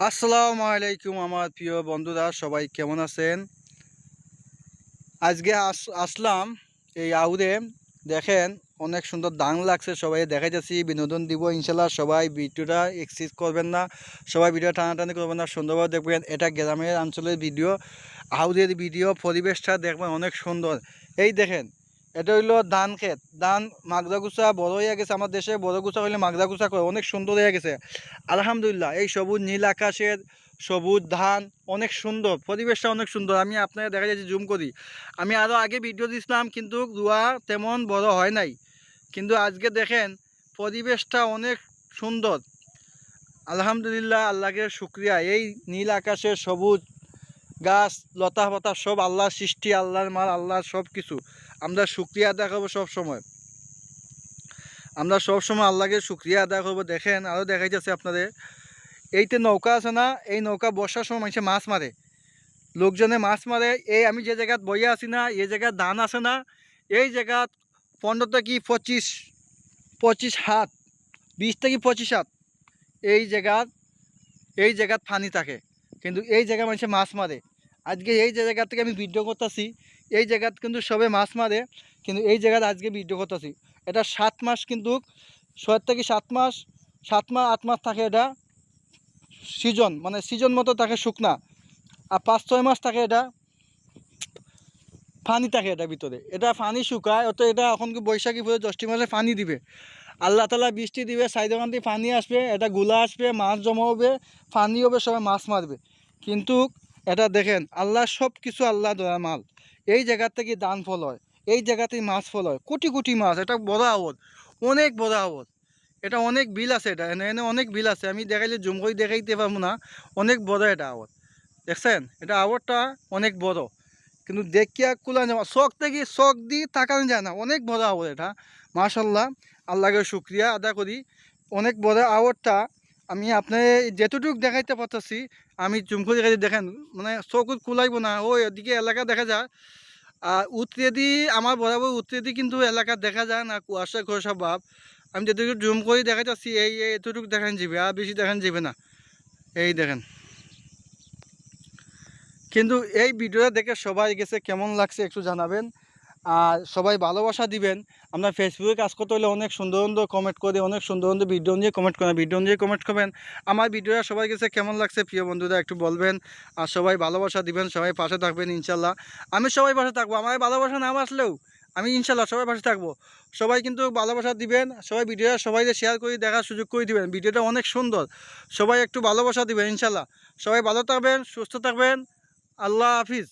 আসসালামু আলাইকুম আমার প্রিয় বন্ধুরা, সবাই কেমন আছেন? আজকে আসলাম এই আউরে। দেখেন অনেক সুন্দর দান লাগছে, সবাই দেখাইতেছি, বিনোদন দিব ইনশাল্লাহ। সবাই ভিডিওটা এক্সিস করবেন না, সবাই ভিডিও টানাটানি করবেন না, সুন্দরভাবে দেখবেন। এটা গ্রামের অঞ্চলের ভিডিও, আউরের ভিডিও, পরিবেশটা দেখবেন অনেক সুন্দর। এই দেখেন, এটা হইলো ধান ক্ষেত। ধান মাগদা গুছা বড় হয়ে গেছে, আমার দেশে বড় গুছা হইলে মাগদা গুছা করে, অনেক সুন্দর হয়ে গেছে আলহামদুলিল্লাহ। এই সবুজ নীল আকাশের সবুজ ধান, অনেক সুন্দর, পরিবেশটা অনেক সুন্দর। আমি আপনাকে দেখা যাচ্ছে জুম করি, আমি আরও আগে ভিডিও দিয়েছিলাম কিন্তু রোয়া তেমন বড় হয় নাই, কিন্তু আজকে দেখেন পরিবেশটা অনেক সুন্দর আলহামদুলিল্লাহ। আল্লাহকে শুক্রিয়া। এই নীল আকাশের সবুজ গাছ লতা পাতা সব আল্লাহর সৃষ্টি, আল্লাহর মাল, আল্লাহর সব কিছু। আমরা শুক্রিয়া আদায় করবো সবসময়, আমরা সবসময় আল্লাহকে শুক্রিয়া আদায় করবো। দেখেন আরও দেখাইতেছে আপনাদের, এইতে নৌকা আছে না, এই নৌকা বর্ষার সময় মানুষে মাছ মারে, লোকজনে মাছ মারে। এই আমি যে জায়গাত বইয়া আছি না, এই জায়গায় ধান আছে না, এই জায়গাত 15 থেকে 25 হাত, 20 থেকে 25 হাত এই জায়গাত পানি থাকে, কিন্তু এই জায়গায় মানুষে মাছ মারে। আজকে এই যে জায়গা থেকে আমি ভিডিও করতেছি, এই জায়গাত কিন্তু সবে মাছ মারে, কিন্তু এই জায়গাতে আজকে ভিডিও করতেছি। এটা 7 মাস, কিন্তু 6 থেকে 7 মাস, 7 মাস 8 মাস থাকে এটা সিজন, মানে সিজন মতো থাকে শুকনা। আর 5-6 মাস থাকে এটা পানি থাকে, এটা ভিতরে এটা পানি শুকায়। অত এটা এখন কি বৈশাখী পরে জ্যৈষ্ঠ মাসে পানি দিবে, আল্লাহ তালা বৃষ্টি দিবে, সাইডখান দিয়ে পানি আসবে, এটা গুলা আসবে, মাছ জমা হবে, পানি হবে, সবাই মাছ মারবে। কিন্তু এটা দেখেন আল্লাহ সব কিছু আল্লাহ দয়া মাল। এই জায়গার থেকে দান ফল হয়, এই জায়গাতেই মাছ ফল হয়, কোটি কোটি মাছ। এটা বড় আওয়াজ, অনেক বড় আওয়াজ। এটা অনেক বিল আছে, এটা এনে এনে অনেক বিল আছে, আমি দেখাইলে জুম করে দেখাইতে পারবো না। অনেক বড় এটা আওয়াজ, দেখছেন? এটা আওয়াজটা অনেক বড়, কিন্তু দেখিয়া কুলা যাওয়া, শখ থেকে শখ দিয়ে তাকানো যায় না, অনেক বড় আওয়াজ এটা। মাশাল্লাহ, আল্লাহকে শুক্রিয়া আদা করি। অনেক বড় আওয়াজটা আমি আপনার যেতটুকু দেখাইতে পারতেছি, আমি জুম করে দেখাই, দেখেন মানে চোখ কুলাইব না। ওই এদিকে এলাকা দেখা যায়, আর উত্তরেদি আমার বরাবর উত্তরেদি কিন্তু এলাকা দেখা যায় না, কুয়াশা কুয়াশা ভাব। আমি যেটুকু জুম করে দেখাইতেছি, এই এতটুকু দেখান যাবে, আর বেশি দেখান যাবে না। এই দেখেন, কিন্তু এই ভিডিওটা দেখে সবাই গেছে কেমন লাগছে একটু জানাবেন, আর সবাই ভালোবাসা দিবেন। আমরা ফেসবুকে কাজ করতে হলে অনেক সুন্দর সুন্দর কমেন্ট করে, অনেক সুন্দর সুন্দর ভিডিও নিয়ে কমেন্ট করেন, ভিডিও নিয়ে কমেন্ট করবেন। আমার ভিডিওটা সবাই গেছে কেমন লাগছে প্রিয় বন্ধুরা একটু বলবেন, আর সবাই ভালোবাসা দিবেন, সবাই পাশে থাকবেন ইনশাল্লাহ। আমি সবাই পাশে থাকবো, আমার ভালোবাসা না আসলেও আমি ইনশাল্লাহ সবাই পাশে থাকবো। সবাই কিন্তু ভালোবাসা দিবেন, সবাই ভিডিওটা সবাই শেয়ার করে দেখার সুযোগ করে দিবেন, ভিডিওটা অনেক সুন্দর। সবাই একটু ভালোবাসা দিবেন ইনশাল্লাহ। সবাই ভালো থাকবেন, সুস্থ থাকবেন। আল্লাহ হাফিজ।